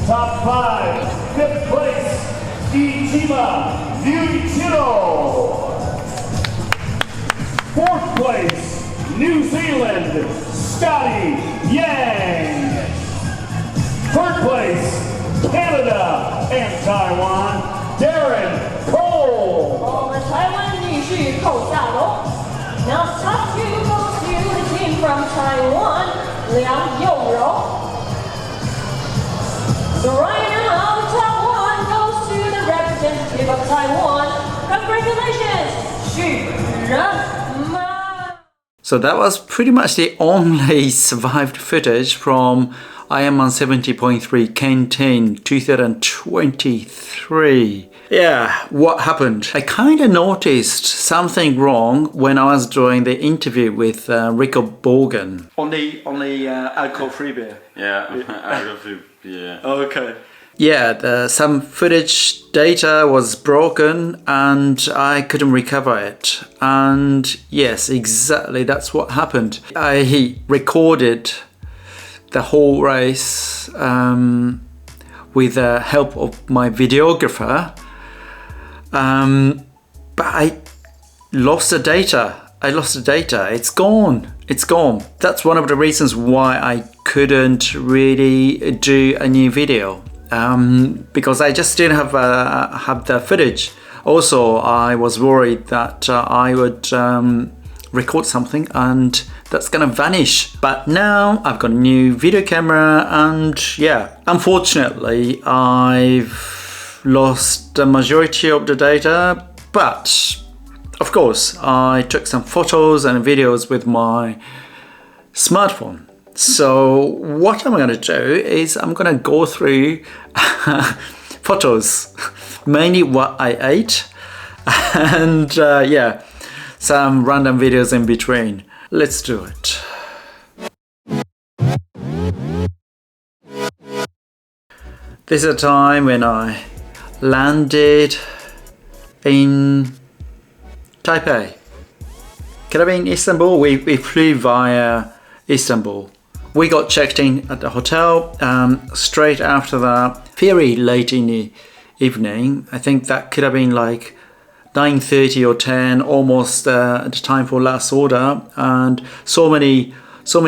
Top 5, 5th place, Ichima Yuichiro. 4th place, New Zealand, Scotty Yang. 3rd place, Canada and Taiwan, Darren Cole. 我们台湾女婿寇夏龙。Now top 2 goes to the team from Taiwan, Liang Yourou. So right now, the top 1 goes to the representative of Taiwan. Congratulations, Xu Renma. So that was pretty much the only survived footage from Ironman 70.3 Kentin 2023. Yeah, what happened? I kind of noticed something wrong when I was doing the interview with Rico Borgen. Only alcohol-free beer. Yeah, alcohol-free beer. Okay. Yeah, some footage data was broken and I couldn't recover it. And yes, exactly, that's what happened. I recorded the whole race with the help of my videographer, but I lost the data. It's gone. That's one of the reasons why I couldn't really do a new video, because I just didn't have the footage. Also, I was worried that I would record something and that's gonna vanish. But now I've got a new video camera and yeah, unfortunately I've lost the majority of the data, but of course I took some photos and videos with my smartphone. So what I'm gonna do is I'm gonna go through photos, mainly what I ate, and yeah, some random videos in between. Let's do it. This is a time when I landed in Taipei. Could have been Istanbul. We flew via Istanbul. We got checked in at the hotel straight after that, very late in the evening. I think that could have been like 9:30 or 10, almost the time for last order, and so many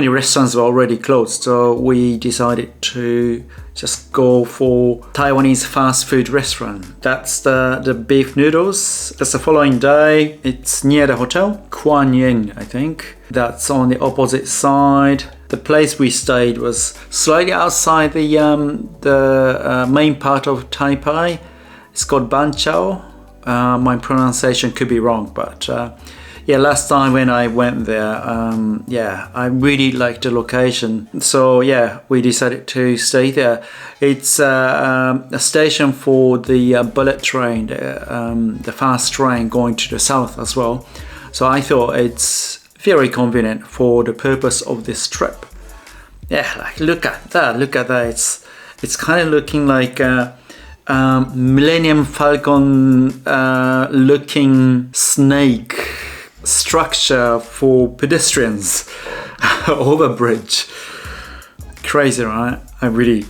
restaurants were already closed, so we decided to just go for Taiwanese fast food restaurant. That's the beef noodles. That's the following day. It's near the hotel, Kuan Yin, I think. That's on the opposite side. The place we stayed was slightly outside the main part of Taipei. It's called Banqiao. My pronunciation could be wrong, but yeah, last time when I went there, yeah, I really liked the location. So yeah, we decided to stay there. It's a station for the bullet train, the fast train going to the south as well. So I thought it's very convenient for the purpose of this trip. Yeah, like look at that. It's kind of looking like Millennium Falcon looking snake structure for pedestrians over bridge. Crazy, right? I really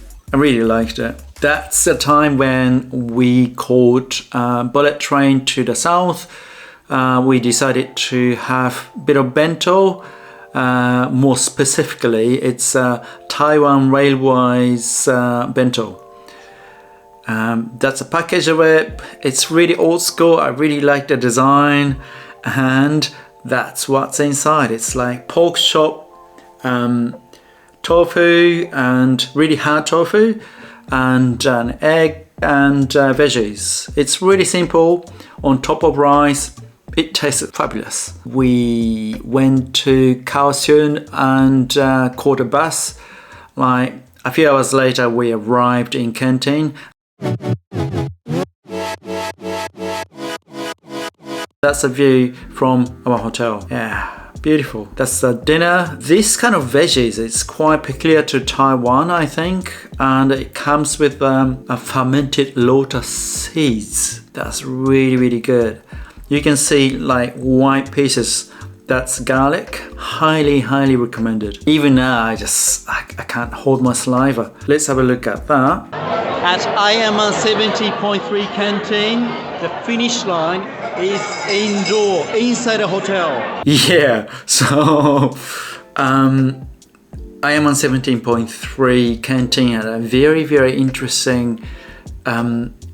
liked it. That's the time when we caught bullet train to the south. We decided to have a bit of bento. More specifically, it's Taiwan Railways bento. That's a package of it. It's really old school. I really like the design, and that's what's inside. It's like pork chop, tofu, and really hard tofu, and an egg and veggies. It's really simple on top of rice. It tasted fabulous. We went to Kaohsiung and caught a bus. Like a few hours later, we arrived in Kentin. That's a view from our hotel. Yeah, beautiful. That's the dinner. This kind of veggies, it's quite peculiar to Taiwan, I think, and it comes with a fermented lotus seeds. That's really good. You can see like white pieces. That's garlic. Highly recommended. Even now, I can't hold my saliva. Let's have a look at that. at Ironman 70.3 canteen. The finish line is inside a hotel. Yeah, so Ironman 17.3 canteen had a very interesting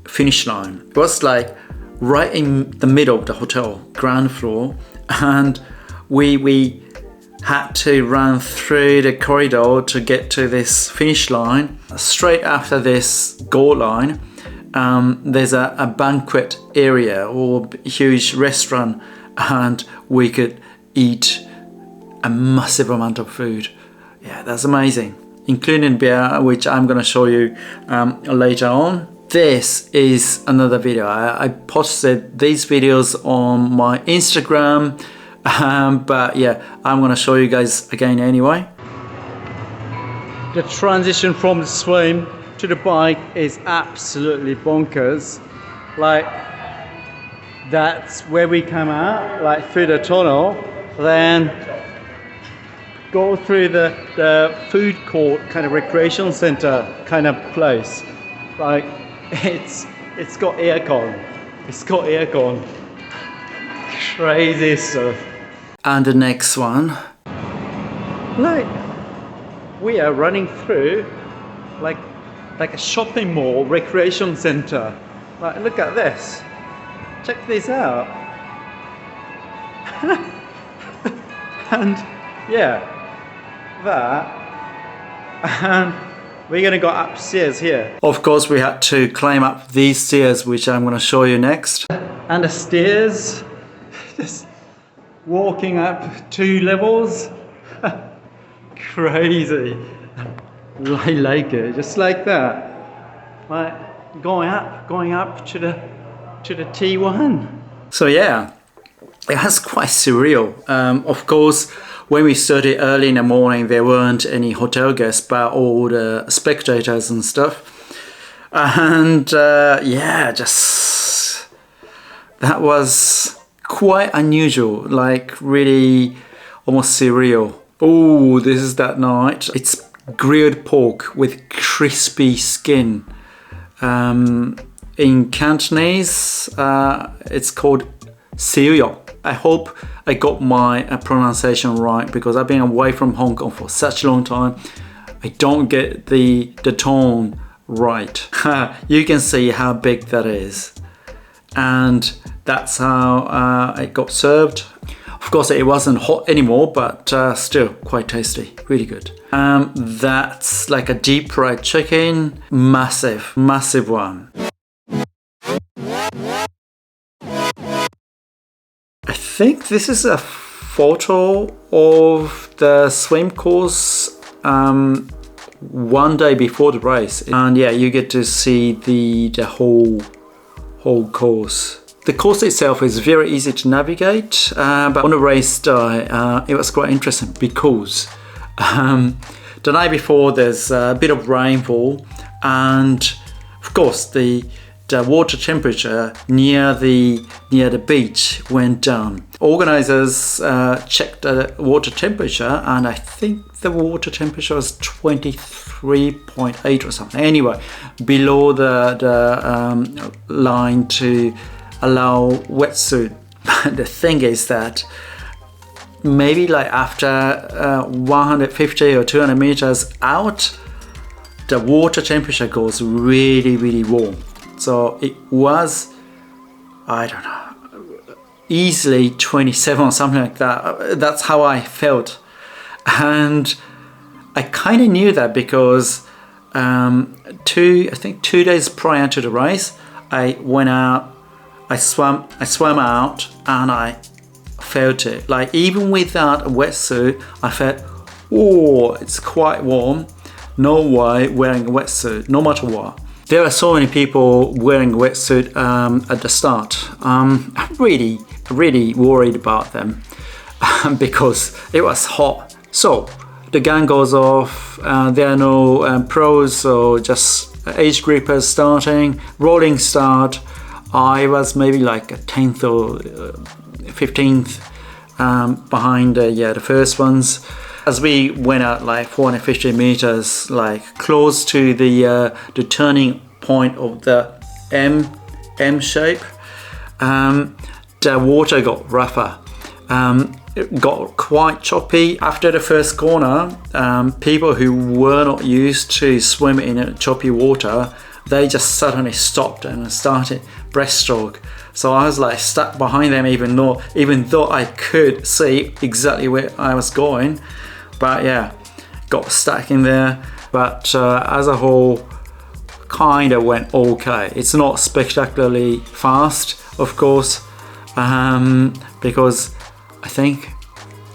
finish line. It was like right in the middle of the hotel, ground floor, and we had to run through the corridor to get to this finish line. Straight after this goal line, there's a banquet area or huge restaurant, and we could eat a massive amount of food. Yeah, that's amazing, including beer, which I'm gonna show you later on. This is another video. I posted these videos on my Instagram, but yeah, I'm gonna show you guys again anyway. The transition from the swim to the bike is absolutely bonkers. Like, that's where we come out, like through the tunnel, then go through the food court, kind of recreation center kind of place. Like, it's got aircon. It's got aircon. Crazy stuff. And the next one, like, we are running through like a shopping mall, recreation center. Like, look at this. Check this out. And yeah, that. And we're gonna go upstairs here. Of course, we had to climb up these stairs, which I'm gonna show you next. And the stairs, just walking up 2 levels. Crazy. I like it, just like that. Like going up to the T1. So yeah, it was quite surreal. Of course, when we started early in the morning, there weren't any hotel guests, but all the spectators and stuff. And yeah, just that was quite unusual, like really almost surreal. Oh, this is that night. It's grilled pork with crispy skin. In Cantonese, it's called siu. I hope I got my pronunciation right, because I've been away from Hong Kong for such a long time. I don't get the tone right. You can see how big that is. And that's how it got served. Of course, it wasn't hot anymore, but still quite tasty, really good. That's like a deep fried chicken, massive one. I think this is a photo of the swim course one day before the race, and yeah, you get to see the whole course. The course itself is very easy to navigate, but on the race day, it was quite interesting because the night before there's a bit of rainfall, and of course the water temperature near the beach went down. Organizers checked the water temperature, and I think the water temperature was 23.8 or something. Anyway, below the line to allow wetsuit. The thing is that maybe like after 150 or 200 meters out, the water temperature goes really warm. So it was, I don't know, easily 27 or something like that. That's how I felt. And I kind of knew that because I think 2 days prior to the race, I went out, I swam out, and I felt it. Like, even without a wetsuit, I felt, oh, it's quite warm. No way wearing a wetsuit, no matter what. There are so many people wearing a wetsuit at the start. I'm really worried about them because it was hot. So the gun goes off. There are no pros, so just age groupers starting, rolling start. I was maybe like a 10th or 15th behind the first ones. As we went out like 450 meters, like close to the turning point of the M shape, the water got rougher. It got quite choppy. After the first corner, people who were not used to swim in choppy water, they just suddenly stopped and started breaststroke. So I was like stuck behind them, even though I could see exactly where I was going. But yeah, got stuck in there. But as a whole, kind of went okay. It's not spectacularly fast, of course, because I think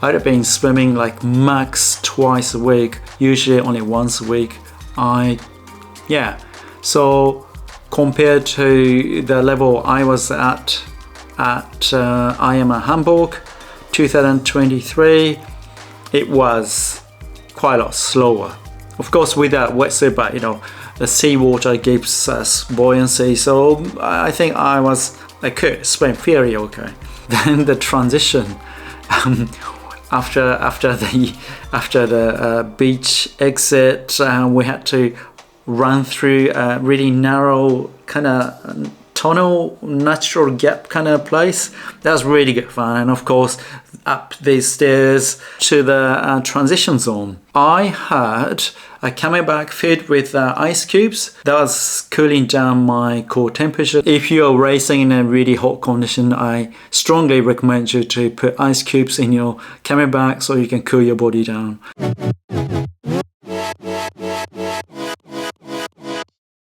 I'd have been swimming like max twice a week, usually only once a week. So compared to the level I was at Ironman Hamburg 2023, it was quite a lot slower. Of course, with that wetsuit, but the seawater gives us buoyancy, so I think I could swim very okay. Then the transition, after the beach exit, we had to run through a really narrow kind of tunnel, natural gap kind of place. That was really good fun. And of course, up these stairs to the transition zone. I had a camelback filled with ice cubes. That was cooling down my core temperature. If you're racing in a really hot condition, I strongly recommend you to put ice cubes in your camelback so you can cool your body down.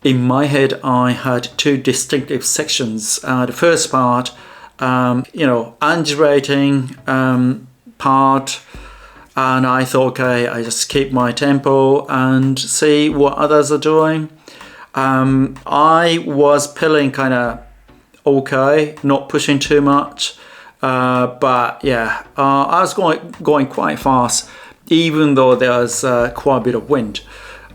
In my head, I had two distinctive sections. The first part, undulating part, and I thought, okay, I just keep my tempo and see what others are doing. I was pedaling kind of okay, not pushing too much, but yeah, I was going quite fast, even though there was quite a bit of wind.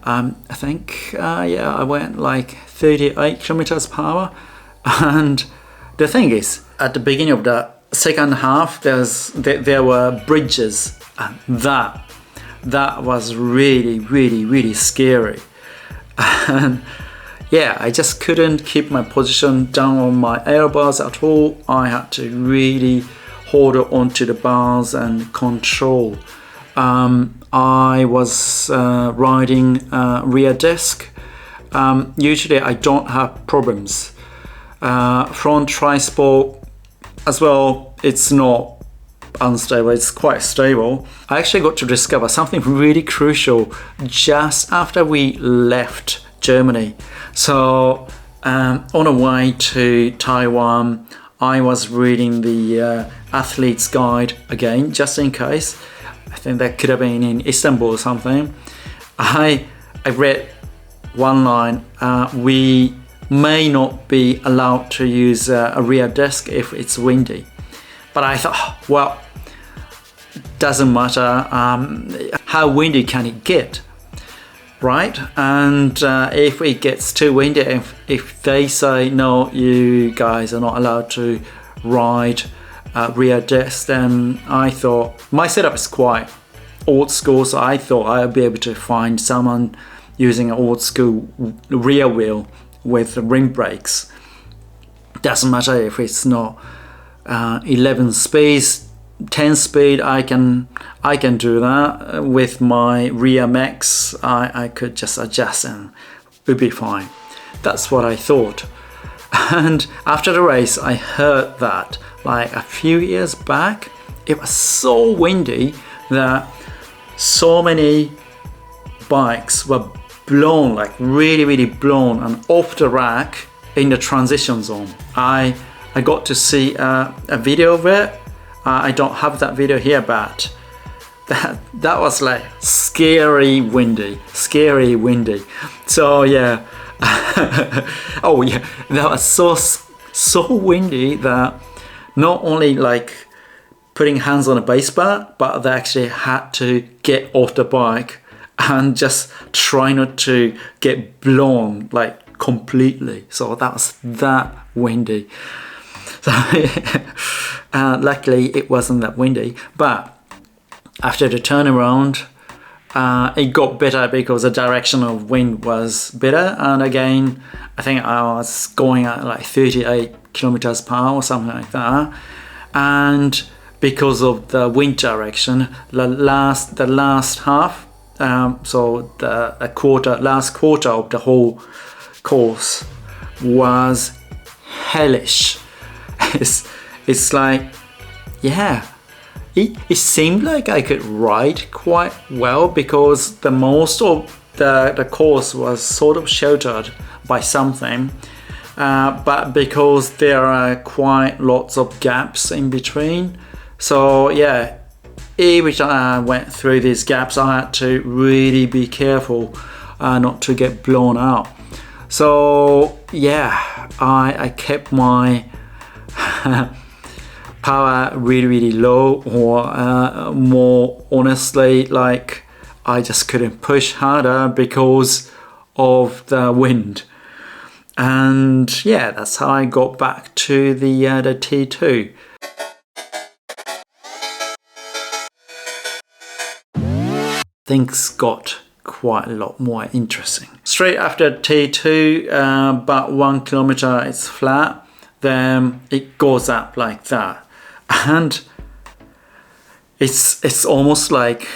I think, I went like 38 kilometers per hour. And the thing is, at the beginning of the second half, there were bridges, and that was really, really, really scary. And yeah, I just couldn't keep my position down on my air bars at all. I had to really hold on to the bars and control. I was riding rear disc. Usually I don't have problems. Front tri-sport as well, it's not unstable, it's quite stable. I actually got to discover something really crucial just after we left Germany. So on the way to Taiwan, I was reading the athlete's guide again, just in case. I think that could have been in Istanbul or something. I read one line, we may not be allowed to use a rear disc if it's windy. But I thought, well, doesn't matter, how windy can it get, right? And if it gets too windy, if they say, no, you guys are not allowed to ride rear disc, then I thought my setup is quite old school, so I thought I'd be able to find someone using an old school rear wheel with rim brakes. Doesn't matter if it's not 11 speeds, 10 speed, I can do that with my rear max. I could just adjust and it would be fine. That's what I thought. And after the race, I heard that like a few years back, it was so windy that so many bikes were blown, like really, really blown and off the rack in the transition zone. I got to see a video of it. I don't have that video here, but that was like scary windy. So yeah, oh yeah, that was so windy that not only like putting hands on a base bar, but they actually had to get off the bike and just try not to get blown like completely. So that was that windy. So luckily it wasn't that windy, but after the turnaround, it got better because the direction of wind was better. And again, I think I was going at like 38 kilometers per hour or something like that. And because of the wind direction, the last half, so the last quarter of the whole course was hellish. It's like, yeah, it seemed like I could ride quite well because the most of the course was sort of sheltered by something, but because there are quite lots of gaps in between, so yeah, every time I went through these gaps I had to really be careful not to get blown out. So yeah, I kept my power really low, or more honestly, like I just couldn't push harder because of the wind. And yeah, that's how I got back to the T2. Things got quite a lot more interesting. Straight after T2, about 1 kilometer it's flat, then it goes up like that, and it's almost like,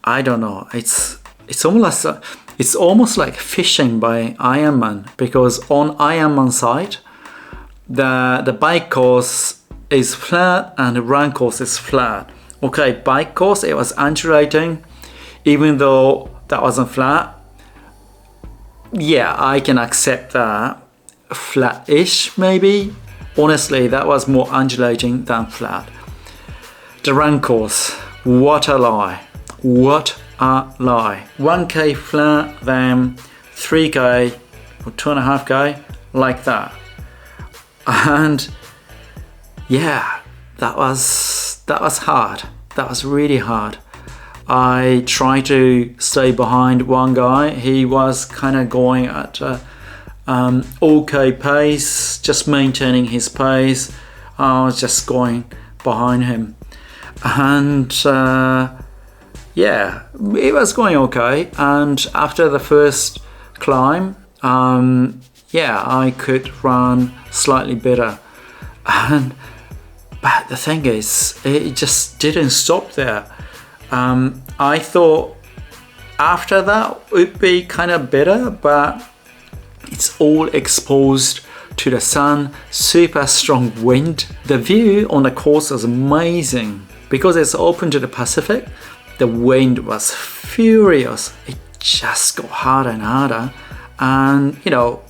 I don't know, it's almost like fishing by Ironman, because on Ironman side the bike course is flat and the run course is flat. Okay, bike course, it was undulating, even though that wasn't flat. Yeah, I can accept that. Flat-ish maybe. Honestly, that was more undulating than flat. The run course, what a lie. What a lie. 1k flat, then 3k or 2.5k, like that. And yeah, that was hard. That was really hard. I tried to stay behind one guy. He was kind of going at okay pace, just maintaining his pace. I was just going behind him, and yeah, it was going okay. And after the first climb, yeah, I could run slightly better. But the thing is, it just didn't stop there. I thought after that it would be kind of better, but it's all exposed to the sun, super strong wind. The view on the course was amazing because it's open to the Pacific. The wind was furious. It just got harder and harder, and you know,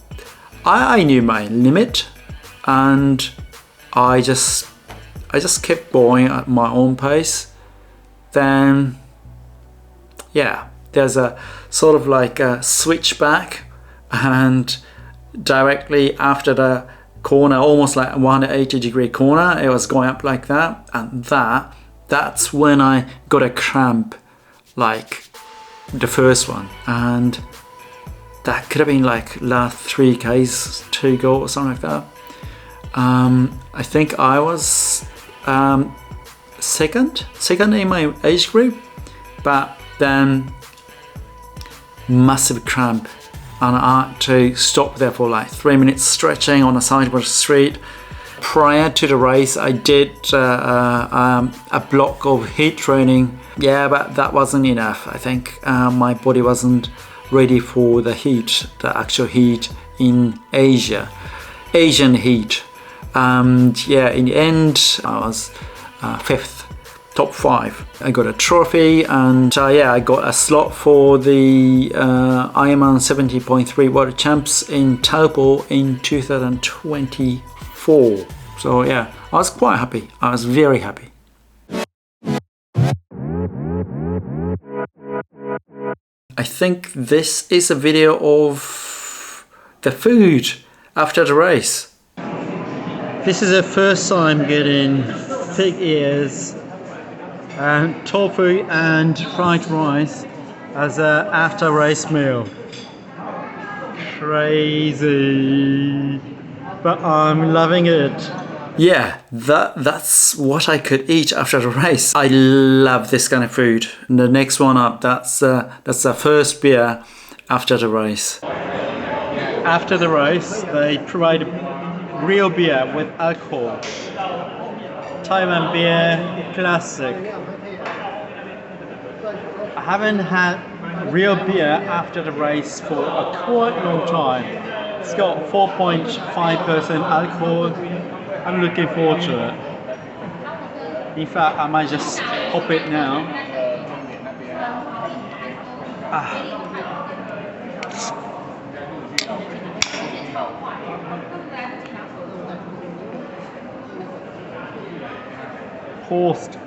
I knew my limit, and I just kept going at my own pace. Then yeah, there's a sort of like a switchback, and directly after the corner, almost like a 180-degree corner, it was going up like that, and that's when I got a cramp, like the first one, and that could have been like last 3k's to go or something like that. I think I was second in my age group, but then massive cramp, and I had to stop there for like 3 minutes stretching on the side of the street. Prior to the race, I did a block of heat training. Yeah, but that wasn't enough. I think my body wasn't ready for the heat, the actual heat in Asia, Asian heat. And yeah, in the end, I was fifth, top 5. I got a trophy, and yeah, I got a slot for the Ironman 70.3 World Champs in Taipei in 2024. So yeah, I was quite happy. I was very happy. I think this is a video of the food after the race. This is the first time getting pig ears and tofu and fried rice as a after race meal. Crazy, but I'm loving it. Yeah, that's what I could eat after the race. I love this kind of food. And the next one up, that's the first beer after the race. After the race, they provide real beer with alcohol. Taiwan beer, classic. I haven't had real beer after the race for a quite long time. It's got 4.5% alcohol. I'm looking forward to it. In fact, I might just pop it now. Paused.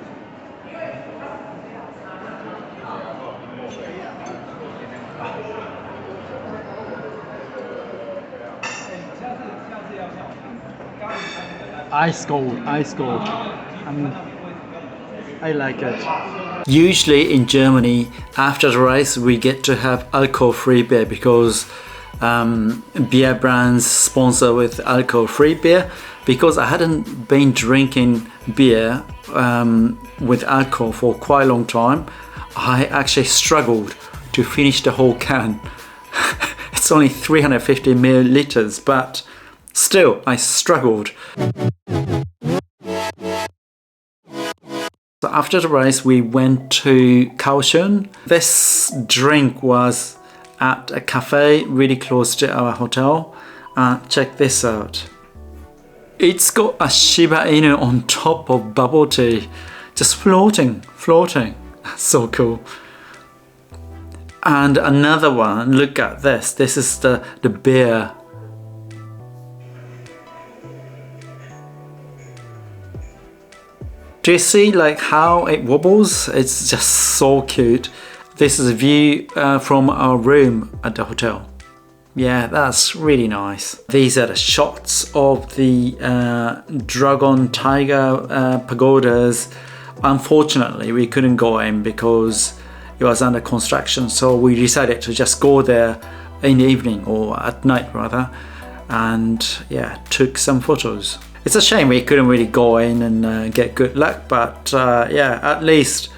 Ice cold. I like it. Usually in Germany, after the race, we get to have alcohol-free beer because beer brands sponsor with alcohol-free beer. Because I hadn't been drinking beer with alcohol for quite a long time, I actually struggled to finish the whole can. It's only 350 milliliters, but still, I struggled. So after the race, we went to Kaohsiung. This drink was at a cafe really close to our hotel. Check this out. It's got a Shiba Inu on top of bubble tea, just floating. So cool. And another one, look at this. This is the beer. Do you see like how it wobbles? It's just so cute. This is a view from our room at the hotel. Yeah, that's really nice. These are the shots of the Dragon Tiger pagodas. Unfortunately, we couldn't go in because it was under construction. So we decided to just go there in the evening or at night rather. And yeah, took some photos. It's a shame we couldn't really go in and get good luck, but yeah, at least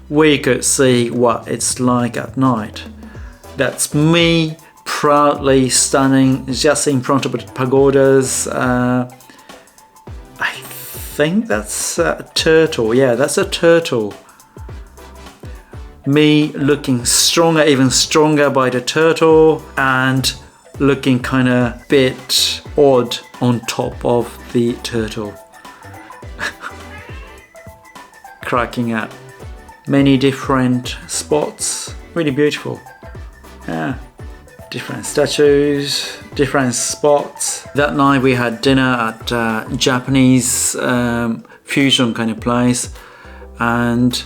we could see what it's like at night. That's me proudly standing just in front of the pagodas. I think that's a turtle. Yeah, that's a turtle. Me looking stronger, even stronger by the turtle, and looking kind of bit odd on top of the turtle. Cracking up. Many different spots, really beautiful. Yeah, different statues, different spots. That night we had dinner at a Japanese fusion kind of place, and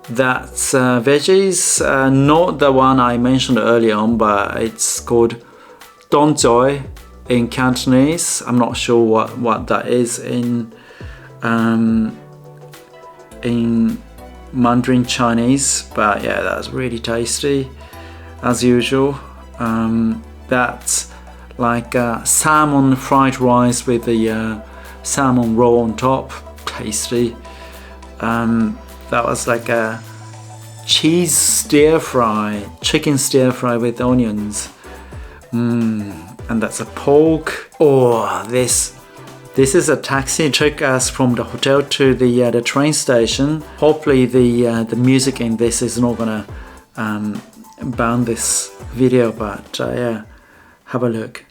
that's veggies, not the one I mentioned earlier on, but it's called donzoi in Cantonese. I'm not sure what that is in Mandarin Chinese, but yeah, that's really tasty as usual. That's like salmon fried rice with the salmon roll on top. Tasty. That was like a cheese stir fry, chicken stir fry with onions. And that's a pork. Oh, this is a taxi. It took us from the hotel to the train station. Hopefully the music in this is not gonna ban this video, but yeah, have a look.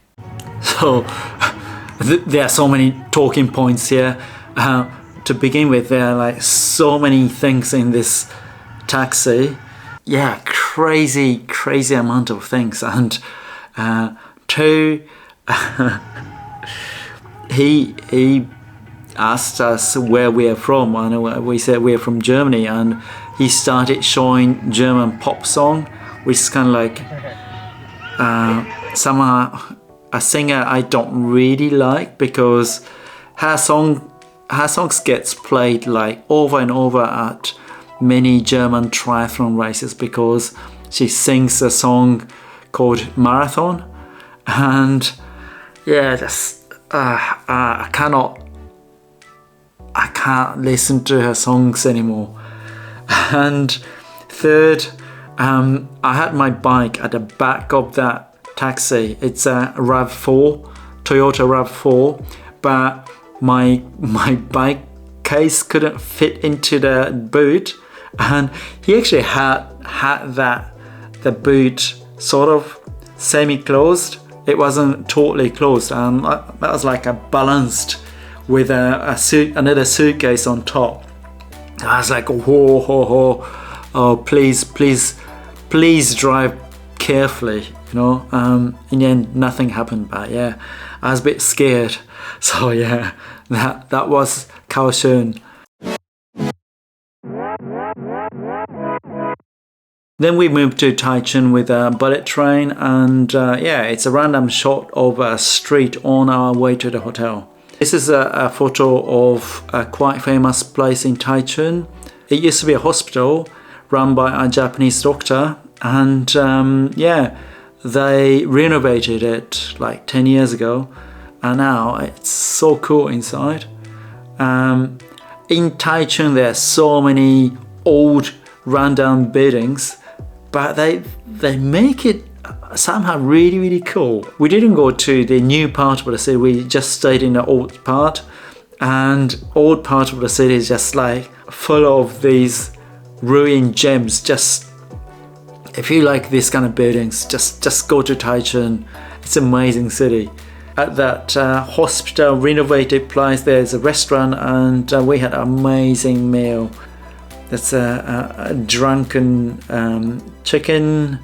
So there are so many talking points here. To begin with, there are like so many things in this taxi. Yeah, crazy amount of things. And two, he asked us where we are from, and we said we are from Germany, and he started showing German pop song, which is kind of like somehow a singer I don't really like, because her songs gets played like over and over at many German triathlon races, because she sings a song called Marathon, and yeah, just I cannot can't listen to her songs anymore. And third, I had my bike at the back of that taxi. It's a RAV4, Toyota RAV4, but my bike case couldn't fit into the boot, and he actually had the boot sort of semi-closed. It wasn't totally closed, and that was like a balanced with another suitcase on top. I was like, whoa, oh, please drive carefully, you know. In the end, nothing happened, but yeah, I was a bit scared. So yeah, that was Kaohsiung. Then we moved to Taichung with a bullet train, and yeah, it's a random shot of a street on our way to the hotel. This is a photo of a quite famous place in Taichung. It used to be a hospital run by a Japanese doctor, and yeah, they renovated it like 10 years ago, and now it's so cool inside. In Taichung there are so many old rundown buildings, but they make it somehow really cool. We didn't go to the new part of the city, we just stayed in the old part, and old part of the city is just like full of these ruined gems. Just if you like this kind of buildings, just go to Taichung. It's an amazing city. At that hospital renovated place, there's a restaurant, and we had an amazing meal. That's a drunken chicken.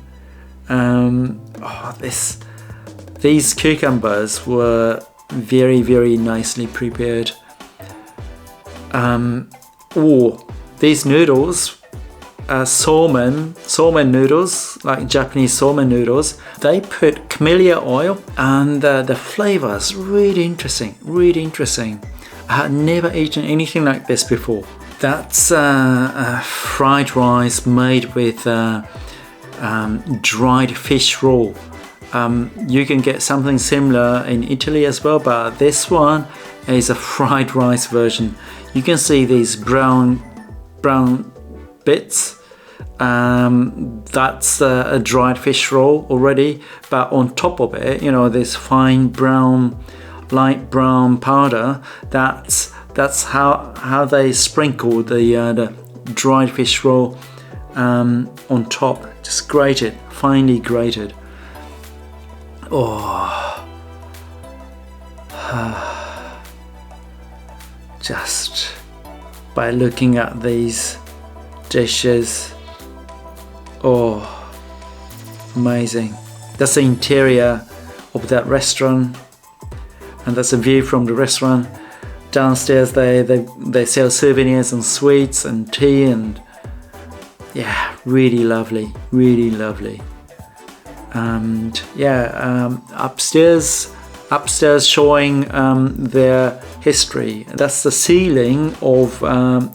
These cucumbers were very nicely prepared. These noodles, somen noodles, like Japanese somen noodles. They put camellia oil, and the flavors really interesting. I had never eaten anything like this before. That's a fried rice made with dried fish roll. You can get something similar in Italy as well, but this one is a fried rice version. You can see these brown bits. That's a dried fish roll already, but on top of it, you know, this fine brown, light brown powder. That's how they sprinkle the dried fish roll on top. Just grated, finely grated. Oh, just by looking at these dishes, oh, amazing. That's the interior of that restaurant, and that's a view from the restaurant. Downstairs they sell souvenirs and sweets and tea, and yeah, really lovely. And yeah, upstairs showing their history. That's the ceiling of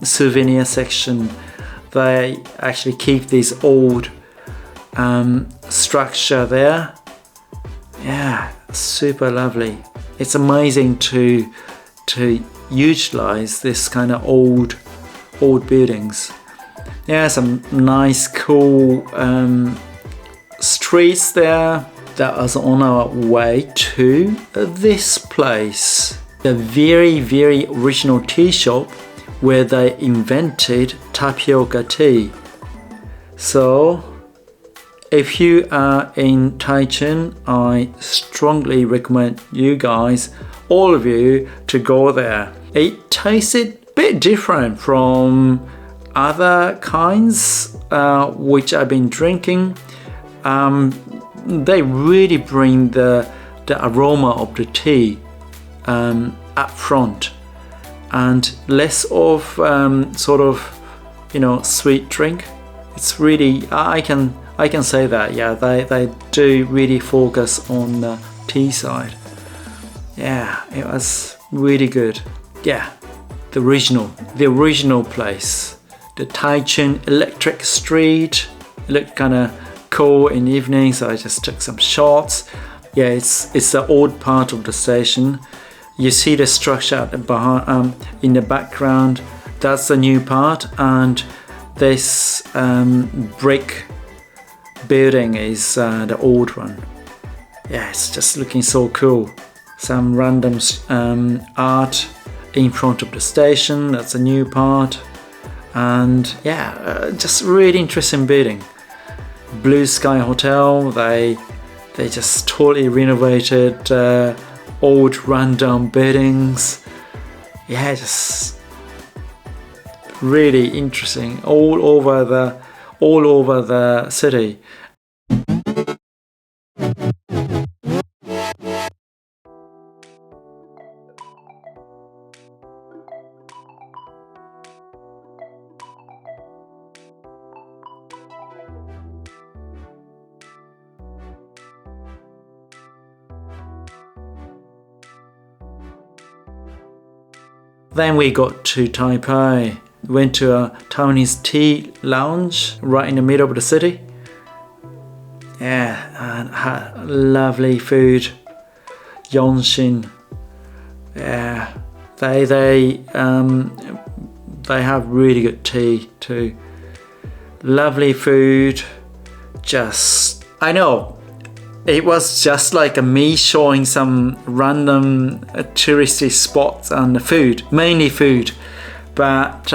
souvenir section. They actually keep this old structure there. Yeah, super lovely. It's amazing to utilize this kind of old buildings. Yeah, some nice cool streets there. That was on our way to this place, the very original tea shop where they invented tapioca tea. So if you are in Taichung, I strongly recommend you guys, all of you, to go there. It tasted a bit different from other kinds which I've been drinking. They really bring the aroma of the tea up front, and less of sort of, you know, sweet drink. It's really, I can say that, yeah, they do really focus on the tea side. Yeah, it was really good. Yeah, the original place, the Taichung Electric Street. It looked kind of cool in the evening, so I just took some shots. Yeah, it's the old part of the station. You see the structure at the behind, in the background. That's the new part, and this brick building is the old one. Yeah, it's just looking so cool. Some random art in front of the station. That's a new part, and yeah, just really interesting building. Blue Sky Hotel. They just totally renovated old random buildings. Yeah, just really interesting all over the city. Then we got to Taipei. Went to a Taiwanese tea lounge right in the middle of the city. Yeah, and had lovely food. Yongxin. Yeah, they have really good tea too. Lovely food. I know. It was just like me showing some random touristy spots and food, mainly food. But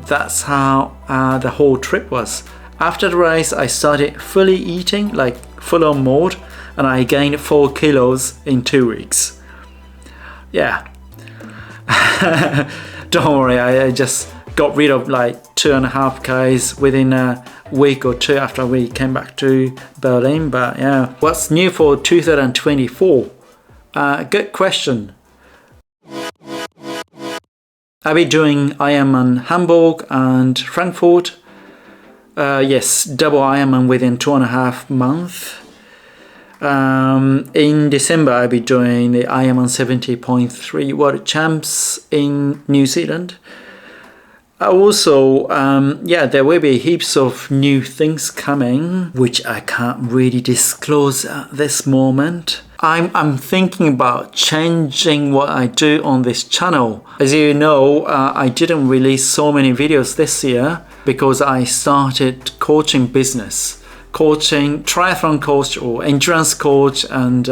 that's how the whole trip was. After the race, I started fully eating, like full on mode, and I gained 4 kilos in 2 weeks. Yeah. Don't worry, I just got rid of like 2.5 kgs within a week or two after we came back to Berlin. But yeah, what's new for 2024? Good question. I'll be doing Ironman Hamburg and Frankfurt. Yes, double Ironman within 2.5 months. In December, I'll be doing the Ironman 70.3 World Champs in New Zealand. Also, yeah, there will be heaps of new things coming, which I can't really disclose at this moment. I'm thinking about changing what I do on this channel. As you know, I didn't release so many videos this year because I started coaching business. Coaching, triathlon coach or endurance coach and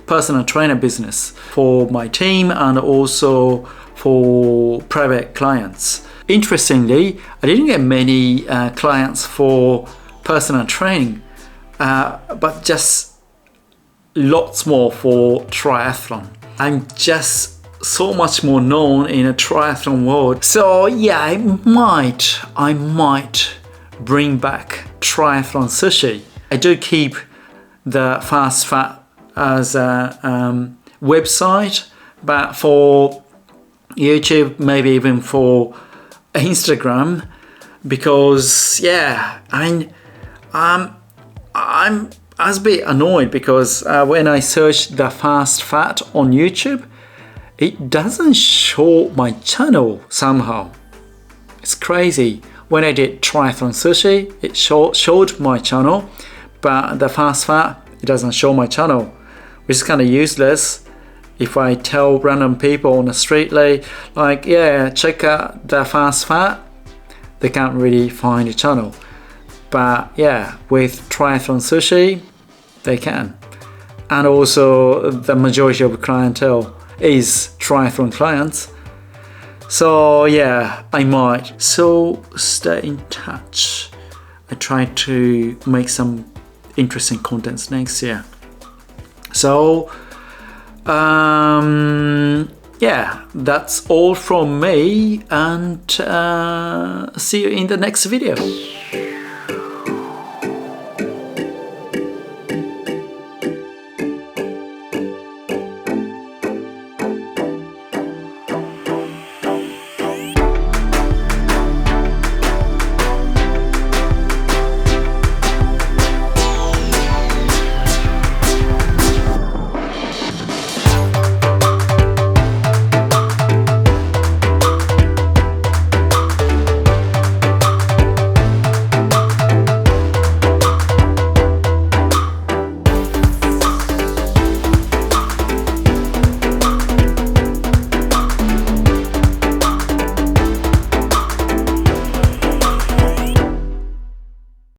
personal trainer business for my team and also for private clients. Interestingly, I didn't get many clients for personal training, but just lots more for triathlon. I'm just so much more known in a triathlon world. So yeah, I might bring back triathlon sushi. I do keep the Fast Fat as a website, but for YouTube, maybe even for Instagram, because yeah, I'm a bit annoyed because when I search the Fast Fat on YouTube, it doesn't show my channel somehow. It's crazy. When I did triathlon sushi, it showed my channel, but the Fast Fat, it doesn't show my channel, which is kind of useless. If I tell random people on the street, like, yeah, check out the Fast Fat, they can't really find the channel. But yeah, with triathlon sushi, they can. And also the majority of clientele is triathlon clients. So yeah, I might. So stay in touch. I try to make some interesting contents next year. So yeah, that's all from me, and see you in the next video.